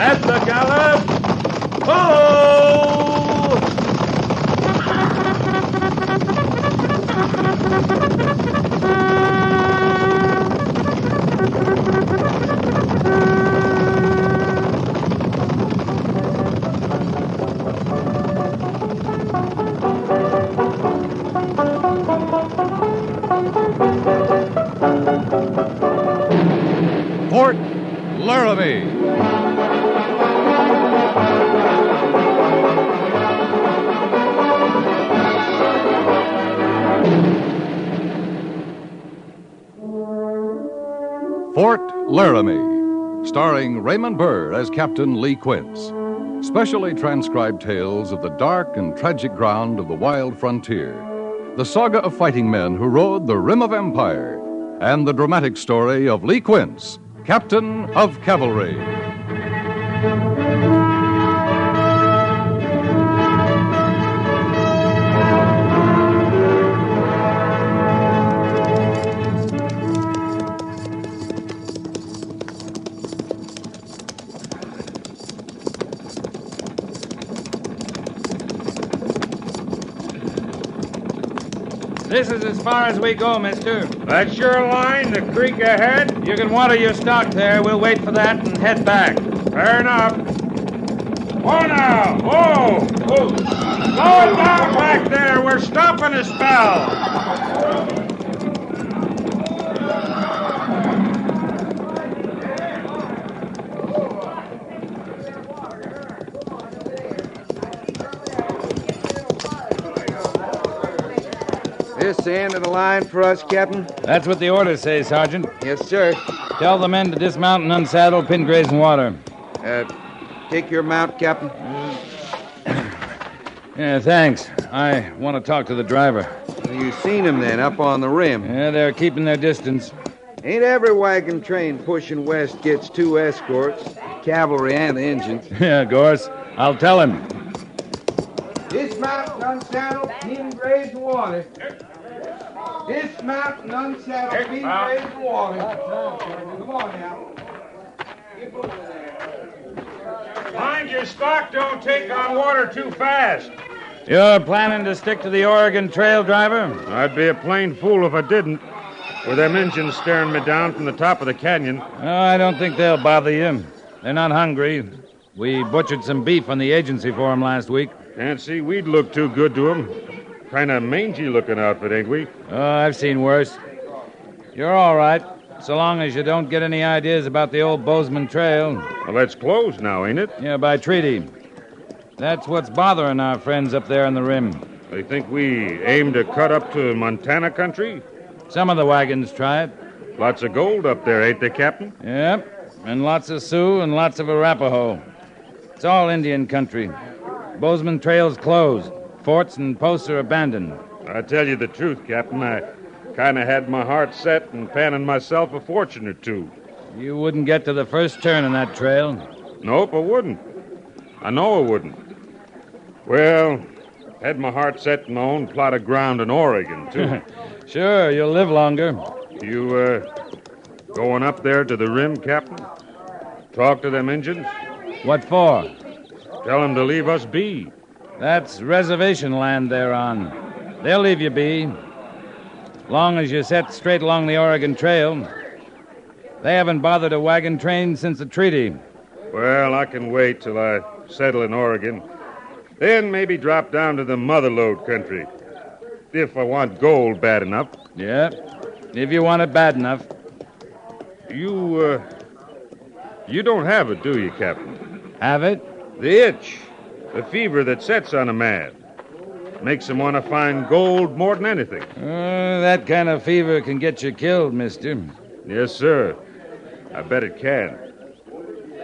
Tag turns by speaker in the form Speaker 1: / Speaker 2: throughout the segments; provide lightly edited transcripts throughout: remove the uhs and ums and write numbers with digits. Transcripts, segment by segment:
Speaker 1: At the gallop! Ho!
Speaker 2: Fort Laramie. Fort Laramie, starring Raymond Burr as Captain Lee Quince. Specially transcribed tales of the dark and tragic ground of the wild frontier, the saga of fighting men who rode the rim of empire, and the dramatic story of Lee Quince, Captain of Cavalry.
Speaker 3: This is as far as we go, mister.
Speaker 1: That's your line, the creek ahead?
Speaker 3: You can water your stock there. We'll wait for that and head back.
Speaker 1: Fair enough. Whoa now! Whoa! Whoa! Slow it down back there. We're stopping a spell.
Speaker 4: This the end of the line for us, Captain?
Speaker 3: That's what the orders say, Sergeant.
Speaker 4: Yes, sir.
Speaker 3: Tell the men to dismount and unsaddle, pin graze and water.
Speaker 4: Take your mount, Captain.
Speaker 3: Yeah, thanks. I want to talk to the driver.
Speaker 4: You seen him then, up on the rim.
Speaker 3: Yeah, they're keeping their distance.
Speaker 4: Ain't every wagon train pushing west gets two escorts, cavalry and the engines.
Speaker 3: Yeah, Gorse. I'll tell him.
Speaker 4: Dismount and unsaddle, pin graze and water. Dismount and unsaddle, pin graze and water. Come on now. Get over there.
Speaker 1: Mind your stock don't take on water too fast.
Speaker 3: You're planning to stick to the Oregon Trail, driver?
Speaker 1: I'd be a plain fool if I didn't. With them engines staring me down from the top of the canyon.
Speaker 3: No, I don't think they'll bother you. They're not hungry. We butchered some beef on the agency for them last week.
Speaker 1: Can't see we'd look too good to them. Kind of mangy-looking outfit, ain't we?
Speaker 3: Oh, I've seen worse. You're all right, so long as you don't get any ideas about the old Bozeman Trail.
Speaker 1: Well, that's closed now, ain't it?
Speaker 3: Yeah, by treaty. That's what's bothering our friends up there on the rim.
Speaker 1: They think we aim to cut up to Montana country?
Speaker 3: Some of the wagons try it.
Speaker 1: Lots of gold up there, ain't they, Captain?
Speaker 3: Yep, and lots of Sioux and lots of Arapaho. It's all Indian country. Bozeman Trail's closed. Forts and posts are abandoned.
Speaker 1: I tell you the truth, Captain. I kind of had my heart set and panning myself a fortune or two.
Speaker 3: You wouldn't get to the first turn in that trail.
Speaker 1: Nope, I wouldn't. I know I wouldn't. Well, had my heart set in my own plot of ground in Oregon, too.
Speaker 3: Sure, you'll live longer.
Speaker 1: You, going up there to the rim, Captain? Talk to them Injuns?
Speaker 3: What for?
Speaker 1: Tell them to leave us be.
Speaker 3: That's reservation land they're on. They'll leave you be. Long as you set straight along the Oregon Trail. They haven't bothered a wagon train since the treaty.
Speaker 1: Well, I can wait till I settle in Oregon. Then maybe drop down to the motherlode country. If I want gold bad enough.
Speaker 3: Yeah, if you want it bad enough.
Speaker 1: You don't have it, do you, Captain?
Speaker 3: Have it?
Speaker 1: The itch. The fever that sets on a man. Makes him want to find gold more than anything.
Speaker 3: That kind of fever can get you killed, mister.
Speaker 1: Yes, sir. I bet it can.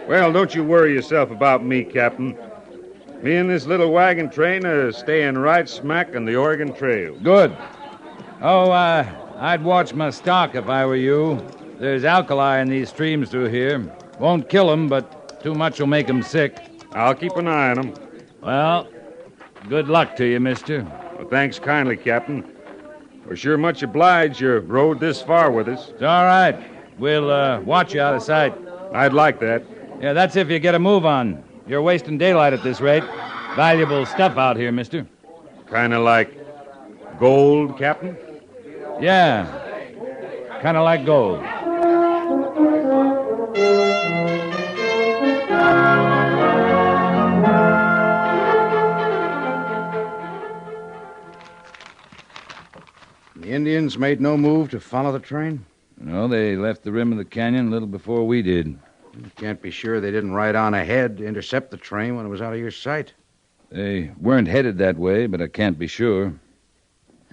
Speaker 1: Well, don't you worry yourself about me, Captain. Me and this little wagon train are staying right smack on the Oregon Trail.
Speaker 3: Good. Oh, I'd watch my stock if I were you. There's alkali in these streams through here. Won't kill 'em, but too much will make 'em sick.
Speaker 1: I'll keep an eye on 'em.
Speaker 3: Well, good luck to you, mister.
Speaker 1: Well, thanks kindly, Captain. We're sure much obliged you rode this far with us.
Speaker 3: It's all right. We'll watch you out of sight.
Speaker 1: I'd like that.
Speaker 3: Yeah, that's if you get a move on. You're wasting daylight at this rate. Valuable stuff out here, mister.
Speaker 1: Kind of like gold, Captain?
Speaker 3: Yeah, kind of like gold.
Speaker 5: The Indians made no move to follow the train?
Speaker 3: No, they left the rim of the canyon a little before we did.
Speaker 5: You can't be sure they didn't ride on ahead to intercept the train when it was out of your sight.
Speaker 3: They weren't headed that way, but I can't be sure.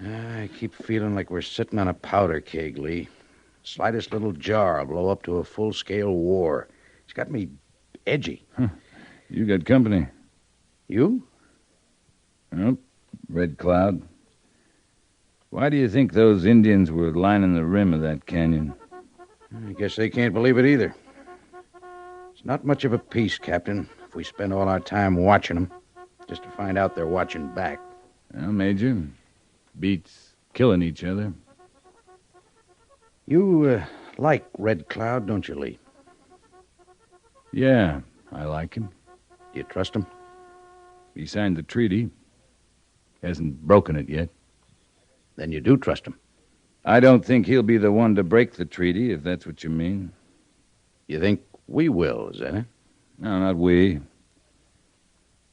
Speaker 5: I keep feeling like we're sitting on a powder keg, Lee. Slightest little jar will blow up to a full-scale war. It's got me edgy.
Speaker 3: You got company.
Speaker 5: You?
Speaker 3: Nope. Red Cloud. Why do you think those Indians were lining the rim of that canyon?
Speaker 5: I guess they can't believe it either. It's not much of a peace, Captain, if we spend all our time watching them, just to find out they're watching back.
Speaker 3: Well, Major, beats killing each other.
Speaker 5: You like Red Cloud, don't you, Lee?
Speaker 3: Yeah, I like him.
Speaker 5: Do you trust him?
Speaker 3: He signed the treaty. Hasn't broken it yet.
Speaker 5: Then you do trust him.
Speaker 3: I don't think he'll be the one to break the treaty, if that's what you mean.
Speaker 5: You think we will, is that it?
Speaker 3: No, not we.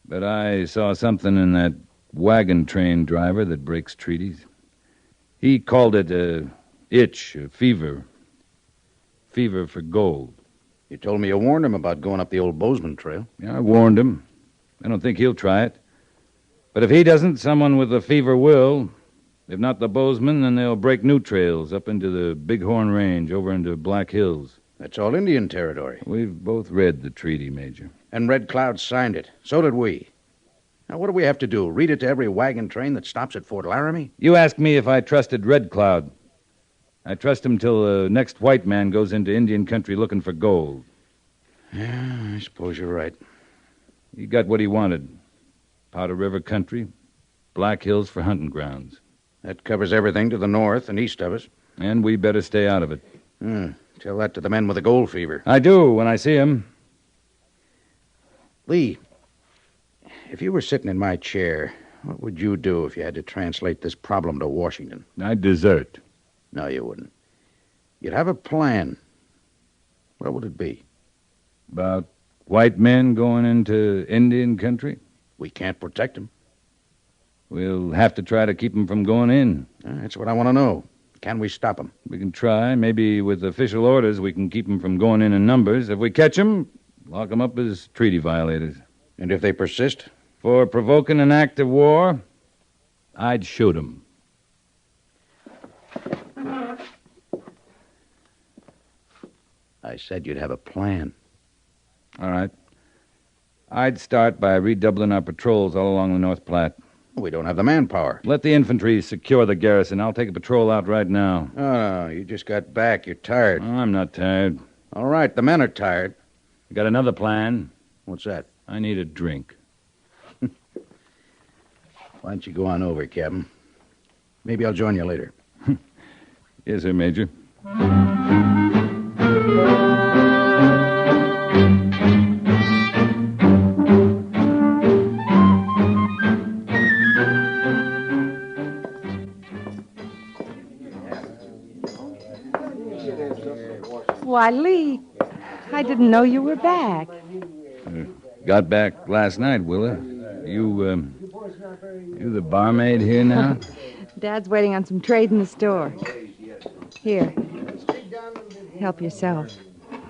Speaker 3: But I saw something in that wagon train driver that breaks treaties. He called it a itch, a fever. Fever for gold.
Speaker 5: You told me you warned him about going up the old Bozeman trail.
Speaker 3: Yeah, I warned him. I don't think he'll try it. But if he doesn't, someone with a fever will. If not the Bozeman, then they'll break new trails up into the Bighorn Range, over into Black Hills.
Speaker 5: That's all Indian territory.
Speaker 3: We've both read the treaty, Major.
Speaker 5: And Red Cloud signed it. So did we. Now, what do we have to do? Read it to every wagon train that stops at Fort Laramie?
Speaker 3: You asked me if I trusted Red Cloud. I trust him till the next white man goes into Indian country looking for gold.
Speaker 5: Yeah, I suppose you're right.
Speaker 3: He got what he wanted. Powder River country, Black Hills for hunting grounds.
Speaker 5: That covers everything to the north and east of us.
Speaker 3: And we better stay out of it.
Speaker 5: Tell that to the men with the gold fever.
Speaker 3: I do, when I see him.
Speaker 5: Lee, if you were sitting in my chair, what would you do if you had to translate this problem to Washington?
Speaker 3: I'd desert.
Speaker 5: No, you wouldn't. You'd have a plan. What would it be?
Speaker 3: About white men going into Indian country?
Speaker 5: We can't protect them.
Speaker 3: We'll have to try to keep them from going in.
Speaker 5: That's what I want to know. Can we stop them?
Speaker 3: We can try. Maybe with official orders we can keep them from going in numbers. If we catch them, lock them up as treaty violators.
Speaker 5: And if they persist?
Speaker 3: For provoking an act of war, I'd shoot them.
Speaker 5: I said you'd have a plan.
Speaker 3: All right. I'd start by redoubling our patrols all along the North Platte.
Speaker 5: We don't have the manpower.
Speaker 3: Let the infantry secure the garrison. I'll take a patrol out right now.
Speaker 5: Oh, you just got back. You're tired.
Speaker 3: Oh, I'm not tired.
Speaker 5: All right, the men are tired.
Speaker 3: I got another plan.
Speaker 5: What's that?
Speaker 3: I need a drink.
Speaker 5: Why don't you go on over, Captain? Maybe I'll join you later.
Speaker 3: Yes, sir, Major.
Speaker 6: Why, Lee, I didn't know you were back.
Speaker 3: Got back last night, Willa. You the barmaid here now?
Speaker 6: Dad's waiting on some trade in the store. Here. Help yourself.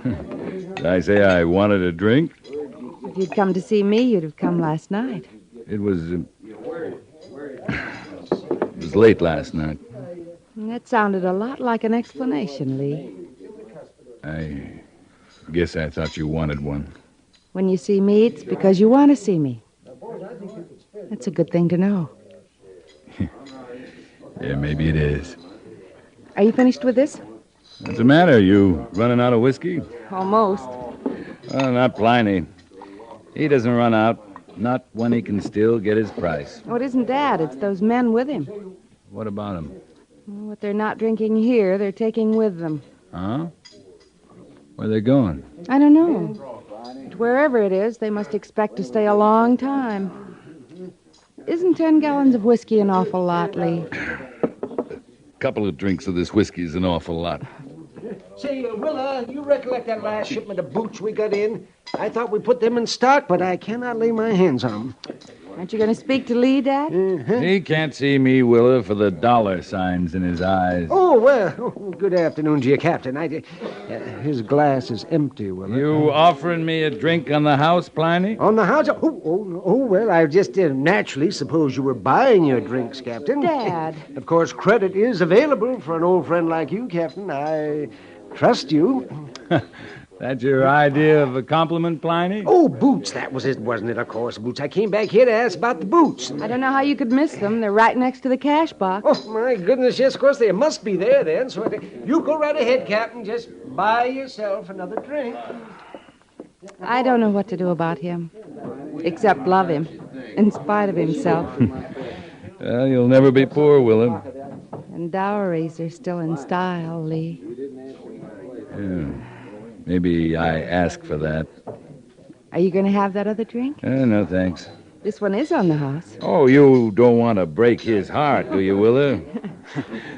Speaker 3: Did I say I wanted a drink?
Speaker 6: If you'd come to see me, you'd have come last night.
Speaker 3: It was late last night.
Speaker 6: That sounded a lot like an explanation, Lee.
Speaker 3: I guess I thought you wanted one.
Speaker 6: When you see me, it's because you want to see me. That's a good thing to know.
Speaker 3: Yeah, maybe it is.
Speaker 6: Are you finished with this?
Speaker 3: What's the matter? You running out of whiskey?
Speaker 6: Almost.
Speaker 3: Well, not Pliny. He doesn't run out. Not when he can still get his price.
Speaker 6: Oh, it isn't Dad. It's those men with him.
Speaker 3: What about him?
Speaker 6: What they're not drinking here, they're taking with them.
Speaker 3: Huh? Where are they going?
Speaker 6: I don't know. But wherever it is, they must expect to stay a long time. Isn't 10 gallons of whiskey an awful lot, Lee?
Speaker 7: Couple of drinks of this whiskey is an awful lot.
Speaker 8: Say, Willa, you recollect that last shipment of boots we got in? I thought we put them in stock, but I cannot lay my hands on them.
Speaker 6: Aren't you going to speak to Lee, Dad?
Speaker 3: He can't see me, Willa, for the dollar signs in his eyes.
Speaker 8: Oh, well, good afternoon to you, Captain. His glass is empty, Willa.
Speaker 3: You offering me a drink on the house, Pliny?
Speaker 8: On the house? Well, I just naturally suppose you were buying your drinks, Captain.
Speaker 6: Dad.
Speaker 8: Of course, credit is available for an old friend like you, Captain. I trust you.
Speaker 3: That's your idea of a compliment, Pliny?
Speaker 8: Oh, boots. That was it, wasn't it? Of course, boots. I came back here to ask about the boots.
Speaker 6: I don't know how you could miss them. They're right next to the cash box.
Speaker 8: Oh, my goodness, yes, of course, they must be there then. So you go right ahead, Captain. Just buy yourself another drink.
Speaker 6: I don't know what to do about him, except love him, in spite of himself.
Speaker 3: Well, you'll never be poor, Willa.
Speaker 6: And dowries are still in style, Lee.
Speaker 3: Yeah. Maybe I ask for that.
Speaker 6: Are you going to have that other drink?
Speaker 3: No, thanks.
Speaker 6: This one is on the house.
Speaker 3: Oh, you don't want to break his heart, do you, Willa?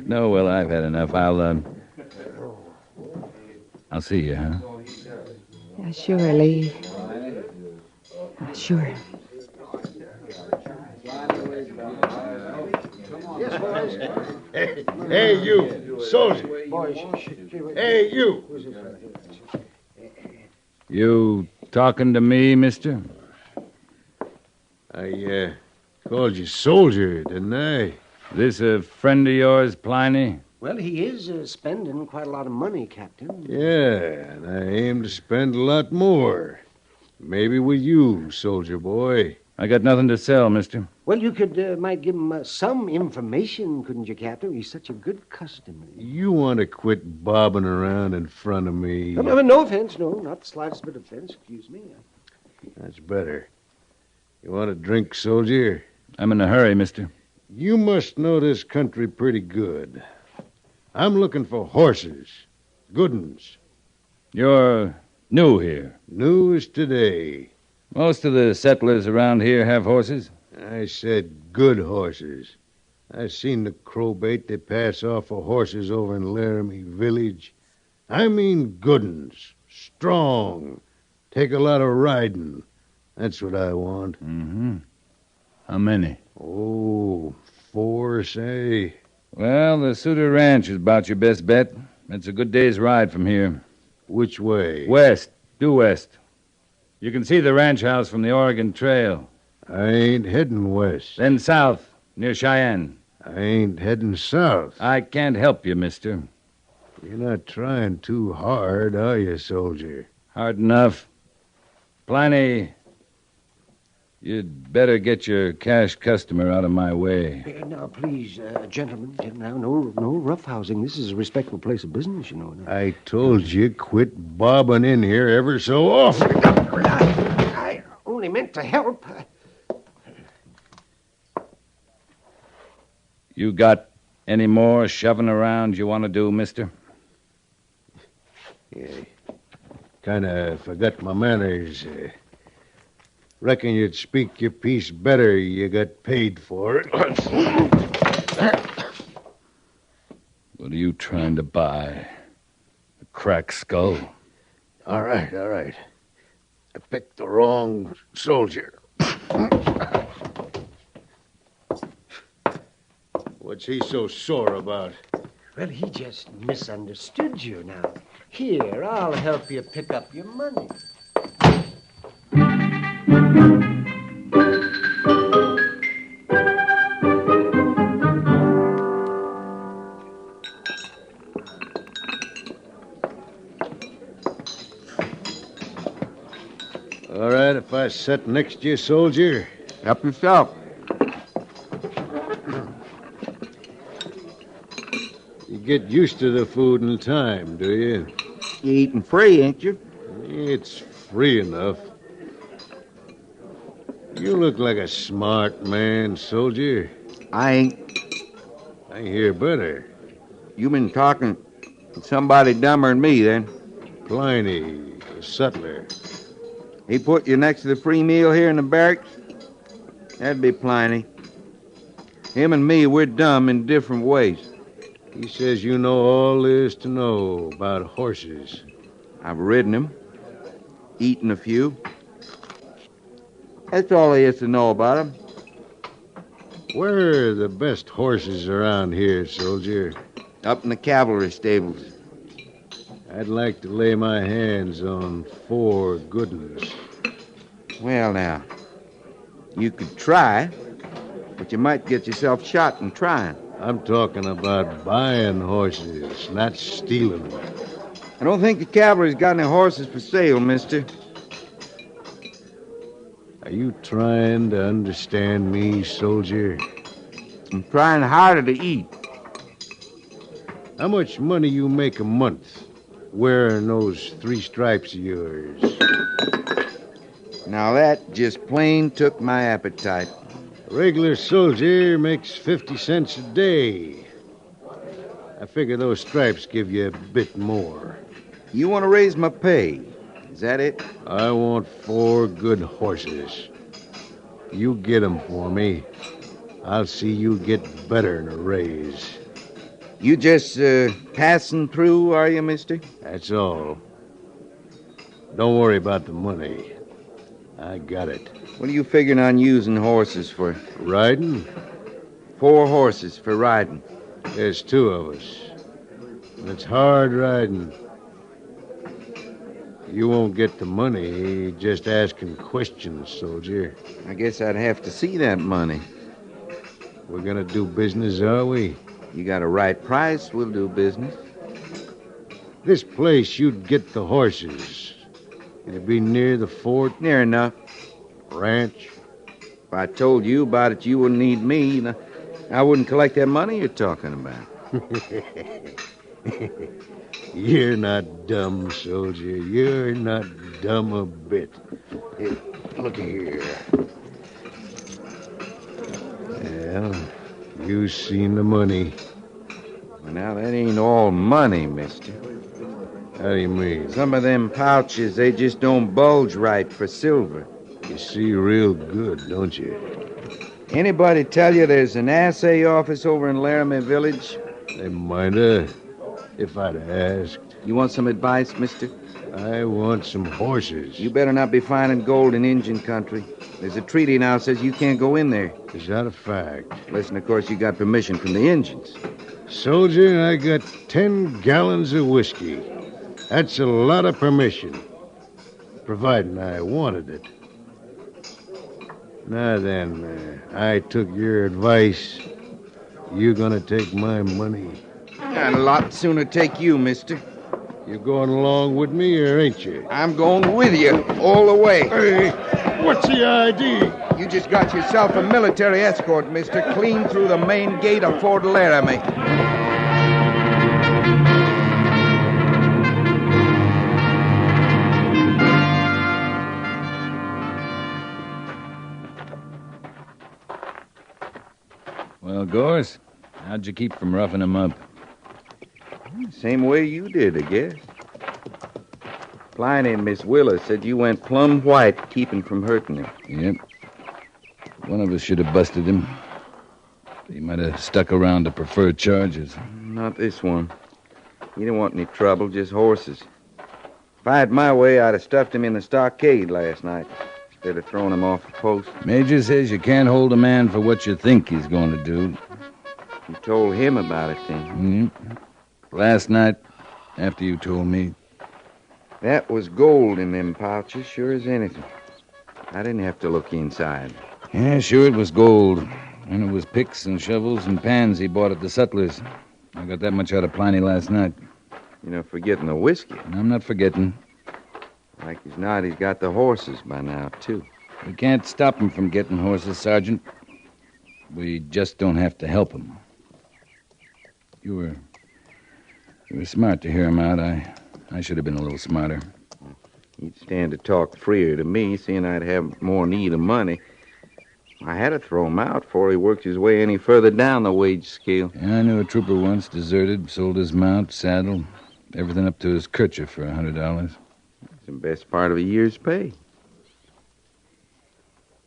Speaker 3: No, well, I've had enough. I'll see you, huh?
Speaker 6: Yeah, sure, Lee. Sure.
Speaker 8: Yes, boys.
Speaker 9: Hey, you, soldier.
Speaker 8: Boys,
Speaker 9: Hey, you.
Speaker 3: You talking to me, mister?
Speaker 9: I called you soldier, didn't I?
Speaker 3: This a friend of yours, Pliny?
Speaker 8: Well, he is spending quite a lot of money, Captain.
Speaker 9: Yeah, and I aim to spend a lot more. Maybe with you, soldier boy.
Speaker 3: I got nothing to sell, mister.
Speaker 8: Well, you might give him some information, couldn't you, Captain? He's such a good customer.
Speaker 9: You want to quit bobbing around in front of me?
Speaker 8: No offense, no, not the slightest bit of offense, excuse me.
Speaker 9: That's better. You want a drink, soldier?
Speaker 3: I'm in a hurry, mister.
Speaker 9: You must know this country pretty good. I'm looking for horses. Good uns.
Speaker 3: You're new here.
Speaker 9: New as today.
Speaker 3: Most of the settlers around here have horses.
Speaker 9: I said good horses. I seen the crowbait they pass off for horses over in Laramie village. I mean good uns. Strong. Take a lot of riding. That's what I want.
Speaker 3: Mm-hmm. How many?
Speaker 9: Oh, 4, say.
Speaker 3: Well, the Suter Ranch is about your best bet. It's a good day's ride from here.
Speaker 9: Which way?
Speaker 3: West. Due west. You can see the ranch house from the Oregon Trail.
Speaker 9: I ain't heading west.
Speaker 3: Then south, near Cheyenne.
Speaker 9: I ain't heading south.
Speaker 3: I can't help you, mister.
Speaker 9: You're not trying too hard, are you, soldier?
Speaker 3: Hard enough. Pliny, you'd better get your cash customer out of my way.
Speaker 8: Now, please, gentlemen, now, no roughhousing. This is a respectable place of business, you know. Now.
Speaker 9: I told you quit bobbing in here ever so often.
Speaker 8: I only meant to help.
Speaker 3: You got any more shoving around you want to do, mister?
Speaker 9: Yeah. Kind of forgot my manners. Reckon you'd speak your piece better. You got paid for it.
Speaker 3: What are you trying to buy? A cracked skull?
Speaker 9: All right. I picked the wrong soldier. What's he so sore about?
Speaker 8: Well, he just misunderstood you now. Here, I'll help you pick up your money.
Speaker 9: All right, if I sit next to you, soldier.
Speaker 5: Help yourself.
Speaker 9: You get used to the food in time, do you?
Speaker 5: You eating free, ain't you?
Speaker 9: It's free enough. You look like a smart man, soldier.
Speaker 5: I ain't.
Speaker 9: I hear better.
Speaker 5: You been talking to somebody dumber than me, then.
Speaker 9: Pliny, the sutler.
Speaker 10: He put you next to the free meal here in the barracks? That'd be plenty. Him and me, we're dumb in different ways.
Speaker 9: He says you know all there is to know about horses.
Speaker 10: I've ridden them, eaten a few. That's all there is to know about them.
Speaker 9: Where are the best horses around here, soldier?
Speaker 10: Up in the cavalry stables.
Speaker 9: I'd like to lay my hands on 4 good ones.
Speaker 10: Well, now, you could try, but you might get yourself shot in trying.
Speaker 9: I'm talking about buying horses, not stealing them.
Speaker 10: I don't think the cavalry's got any horses for sale, mister.
Speaker 9: Are you trying to understand me, soldier?
Speaker 10: I'm trying harder to eat.
Speaker 9: How much money you make a month wearing those 3 stripes of yours?
Speaker 10: Now that just plain took my appetite.
Speaker 9: A regular soldier makes 50 cents a day. I figure those stripes give you a bit more.
Speaker 10: You want to raise my pay? Is that it?
Speaker 9: I want 4 good horses. You get 'em for me. I'll see you get better than a raise.
Speaker 10: You just passing through, are you, mister?
Speaker 9: That's all. Don't worry about the money. I got it.
Speaker 10: What are you figuring on using horses for?
Speaker 9: Riding?
Speaker 10: 4 horses for riding.
Speaker 9: There's 2 of us. And it's hard riding. You won't get the money just asking questions, soldier.
Speaker 10: I guess I'd have to see that money.
Speaker 9: We're gonna do business, are we?
Speaker 10: You got a right price, we'll do business.
Speaker 9: This place you'd get the horses. It'd be near the fort.
Speaker 10: Near enough.
Speaker 9: Ranch.
Speaker 10: If I told you about it, you wouldn't need me. I wouldn't collect that money you're talking about.
Speaker 9: You're not dumb, soldier. You're not dumb a bit. Hey, look here. Well, you seen the money.
Speaker 10: Well, now, that ain't all money, mister.
Speaker 9: How do you mean?
Speaker 10: Some of them pouches, they just don't bulge right for silver.
Speaker 9: You see real good, don't you?
Speaker 10: Anybody tell you there's an assay office over in Laramie Village?
Speaker 9: They mighta, if I'd asked.
Speaker 10: You want some advice, mister?
Speaker 9: I want some horses.
Speaker 10: You better not be finding gold in Indian country. There's a treaty now says you can't go in there.
Speaker 9: Is that a fact?
Speaker 10: Listen, of course, you got permission from the Indians.
Speaker 9: Soldier, I got 10 gallons of whiskey. That's a lot of permission. Providing I wanted it. Now then, I took your advice. You gonna take my money?
Speaker 10: I'd a lot sooner take you, mister.
Speaker 9: You going along with me, or ain't you?
Speaker 10: I'm going with you, all the way.
Speaker 9: Hey, what's the idea?
Speaker 10: You just got yourself a military escort, mister, clean through the main gate of Fort Laramie.
Speaker 3: Well, Gorse, how'd you keep from roughing him up?
Speaker 10: Same way you did, I guess. Pliny and Miss Willa said you went plumb white keeping from hurting him.
Speaker 3: Yep. One of us should have busted him. He might have stuck around to prefer charges.
Speaker 10: Not this one. He didn't want any trouble, just horses. If I had my way, I'd have stuffed him in the stockade last night instead of throwing him off the post.
Speaker 3: Major says you can't hold a man for what you think he's going to do.
Speaker 10: You told him about it then.
Speaker 3: Last night, after you told me.
Speaker 10: That was gold in them pouches, sure as anything. I didn't have to look inside.
Speaker 3: Yeah, sure it was gold. And it was picks and shovels and pans he bought at the Sutlers. I got that much out of Pliny last night.
Speaker 10: You're not forgetting the whiskey.
Speaker 3: I'm not forgetting.
Speaker 10: Like as not, he's got the horses by now, too.
Speaker 3: We can't stop him from getting horses, Sergeant. We just don't have to help him. You were smart to hear him out. I should have been a little smarter.
Speaker 10: He'd stand to talk freer to me, seeing I'd have more need of money. I had to throw him out before he worked his way any further down the wage scale.
Speaker 3: Yeah, I knew a trooper once, deserted, sold his mount, saddle, everything up to his kerchief for $100.
Speaker 10: It's the best part of a year's pay.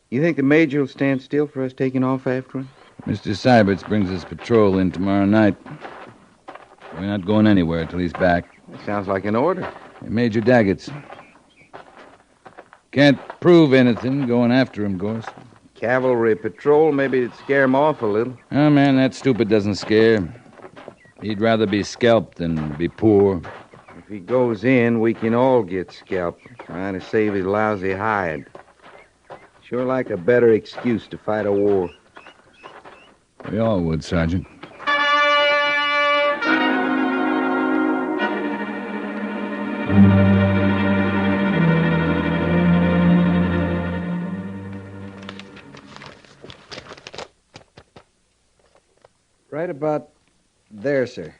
Speaker 10: You think the major will stand still for us taking off after him?
Speaker 3: Mr. Syberts brings his patrol in tomorrow night. We're not going anywhere till he's back.
Speaker 10: That sounds like an order.
Speaker 3: Hey, Major Daggett's. Can't prove anything going after him, Gorse.
Speaker 10: Cavalry patrol, maybe it'd scare him off a little.
Speaker 3: Oh, man, that stupid doesn't scare. He'd rather be scalped than be poor.
Speaker 10: If he goes in, we can all get scalped, trying to save his lousy hide. Sure like a better excuse to fight a war.
Speaker 3: We all would, Sergeant.
Speaker 11: Right about there, sir.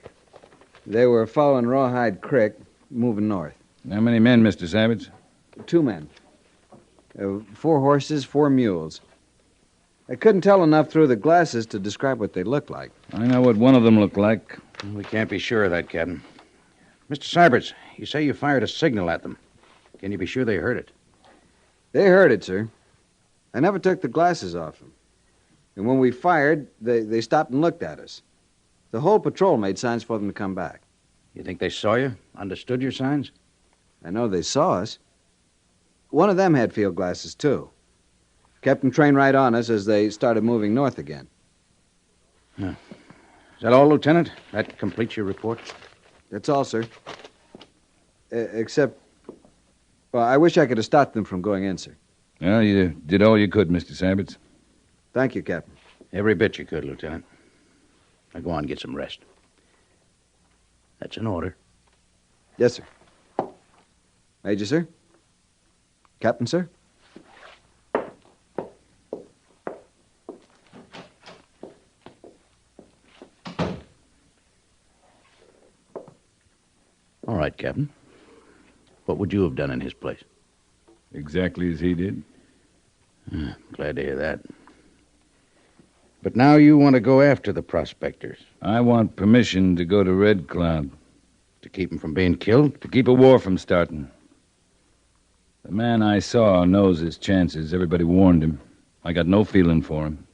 Speaker 11: They were following Rawhide Creek, moving north.
Speaker 3: How many men, Mr. Syberts?
Speaker 11: 2 men. 4 horses, 4 mules. I couldn't tell enough through the glasses to describe what they looked like.
Speaker 3: I know what one of them looked like.
Speaker 5: We can't be sure of that, Captain. Mr. Syberts, you say you fired a signal at them. Can you be sure they heard it?
Speaker 11: They heard it, sir. I never took the glasses off them. And when we fired, they stopped and looked at us. The whole patrol made signs for them to come back.
Speaker 5: You think they saw you? Understood your signs?
Speaker 11: I know they saw us. One of them had field glasses, too. Kept them trained right on us as they started moving north again.
Speaker 5: Is that all, Lieutenant? That completes your report?
Speaker 11: That's all, sir. Except, well, I wish I could have stopped them from going in, sir.
Speaker 3: Well, you did all you could, Mr. Syberts.
Speaker 11: Thank you, Captain.
Speaker 5: Every bit you could, Lieutenant. Now go on, get some rest. That's an order.
Speaker 11: Yes, sir. Major, sir? Captain, sir?
Speaker 5: All right, Captain. What would you have done in his place?
Speaker 3: Exactly as he did.
Speaker 5: Glad to hear that. But now you want to go after the prospectors.
Speaker 3: I want permission to go to Red Cloud.
Speaker 5: To keep them from being killed?
Speaker 3: To keep a war from starting. The man I saw knows his chances. Everybody warned him. I got no feeling for him.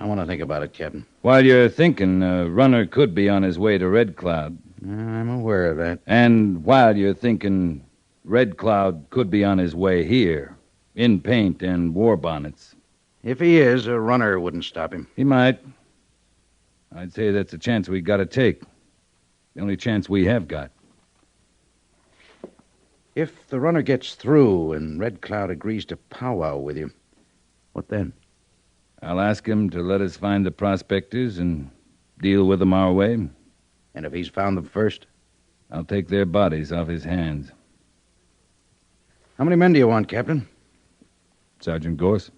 Speaker 5: I want to think about it, Captain.
Speaker 3: While you're thinking, a runner could be on his way to Red Cloud.
Speaker 5: I'm aware of that.
Speaker 3: And while you're thinking, Red Cloud could be on his way here, in paint and war bonnets.
Speaker 5: If he is, a runner wouldn't stop him.
Speaker 3: He might. I'd say that's a chance we got to take. The only chance we have got.
Speaker 5: If the runner gets through and Red Cloud agrees to powwow with you, what then?
Speaker 3: I'll ask him to let us find the prospectors and deal with them our way.
Speaker 5: And if he's found them first?
Speaker 3: I'll take their bodies off his hands.
Speaker 5: How many men do you want, Captain?
Speaker 3: Sergeant Gorse.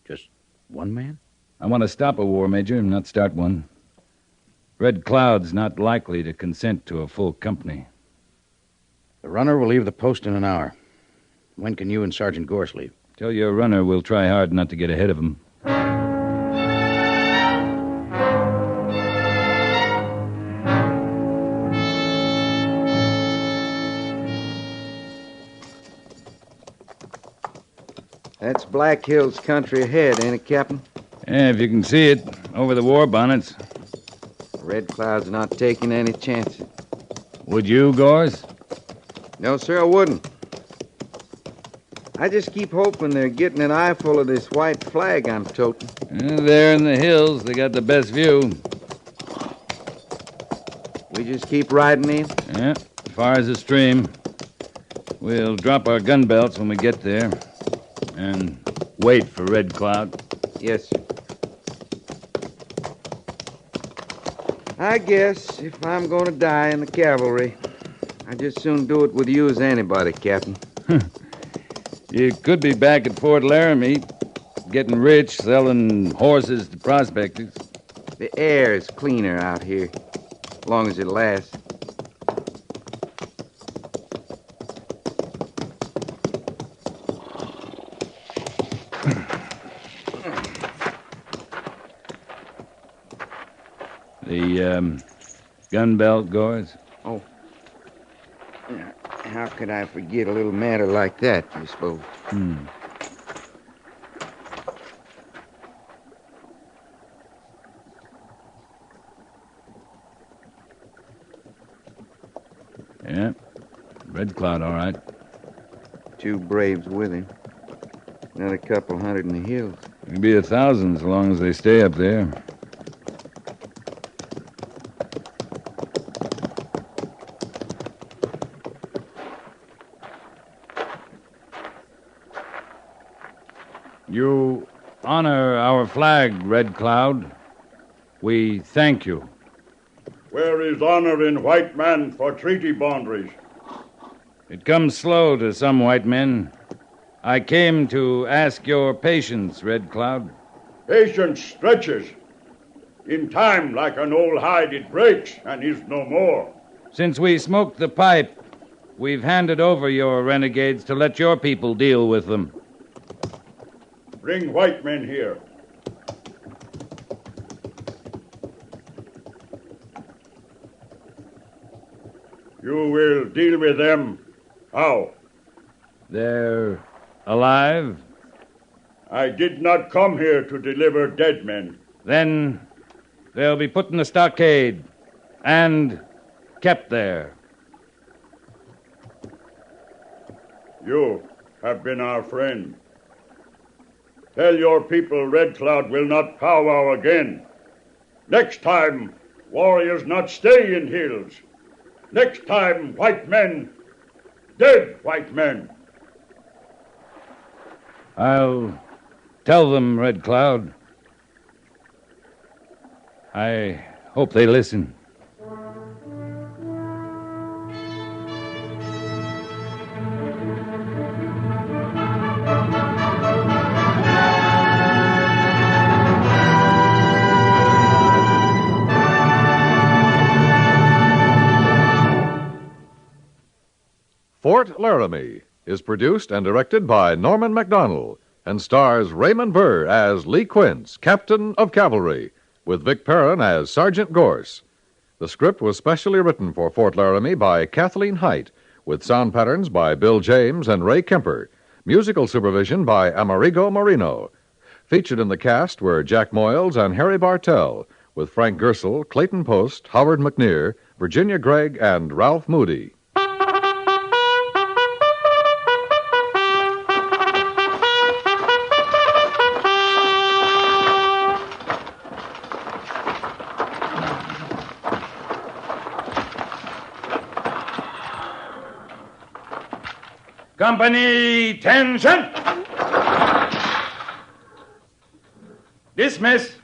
Speaker 5: Just one man?
Speaker 3: I want to stop a war, Major, not start one. Red Cloud's not likely to consent to a full company.
Speaker 5: The runner will leave the post in an hour. When can you and Sergeant Gorse leave?
Speaker 3: Tell your runner we'll try hard not to get ahead of him.
Speaker 10: That's Black Hills country ahead, ain't it, Captain?
Speaker 3: Yeah, if you can see it, over the war bonnets.
Speaker 10: Red Cloud's not taking any chances.
Speaker 3: Would you, Gorse?
Speaker 10: No, sir, I wouldn't. I just keep hoping they're getting an eyeful of this white flag I'm toting.
Speaker 3: There in the hills, they got the best view.
Speaker 10: We just keep riding in?
Speaker 3: Yeah, as far as the stream. We'll drop our gun belts when we get there. And wait for Red Cloud.
Speaker 10: Yes, sir. I guess if I'm going to die in the cavalry, I'd just soon do it with you as anybody, Captain.
Speaker 3: You could be back at Fort Laramie, getting rich, selling horses to prospectors.
Speaker 10: The air is cleaner out here, as long as it lasts.
Speaker 3: The gun belt, Gorse?
Speaker 10: Oh. How could I forget a little matter like that, you suppose?
Speaker 3: Yeah. Red Cloud, all right.
Speaker 10: 2 braves with him. Another couple hundred in the hills.
Speaker 7: It'll be 1,000 as long as they stay up there.
Speaker 3: You honor our flag, Red Cloud. We thank you.
Speaker 12: Where is honor in white man for treaty boundaries?
Speaker 3: It comes slow to some white men. I came to ask your patience, Red Cloud.
Speaker 12: Patience stretches. In time, like an old hide, it breaks and is no more.
Speaker 3: Since we smoked the pipe, we've handed over your renegades to let your people deal with them.
Speaker 12: Bring white men here. You will deal with them. How?
Speaker 3: They're alive?
Speaker 12: I did not come here to deliver dead men.
Speaker 3: Then they'll be put in the stockade and kept there.
Speaker 12: You have been our friend. Tell your people Red Cloud will not powwow again. Next time, warriors not stay in hills. Next time, white men, dead white men.
Speaker 3: I'll tell them, Red Cloud. I hope they listen.
Speaker 2: Fort Laramie is produced and directed by Norman MacDonald and stars Raymond Burr as Lee Quince, Captain of Cavalry, with Vic Perrin as Sergeant Gorse. The script was specially written for Fort Laramie by Kathleen Height, with sound patterns by Bill James and Ray Kemper, musical supervision by Amerigo Marino. Featured in the cast were Jack Moyles and Harry Bartell, with Frank Gersel, Clayton Post, Howard McNear, Virginia Gregg, and Ralph Moody.
Speaker 3: Company, tension! Dismiss.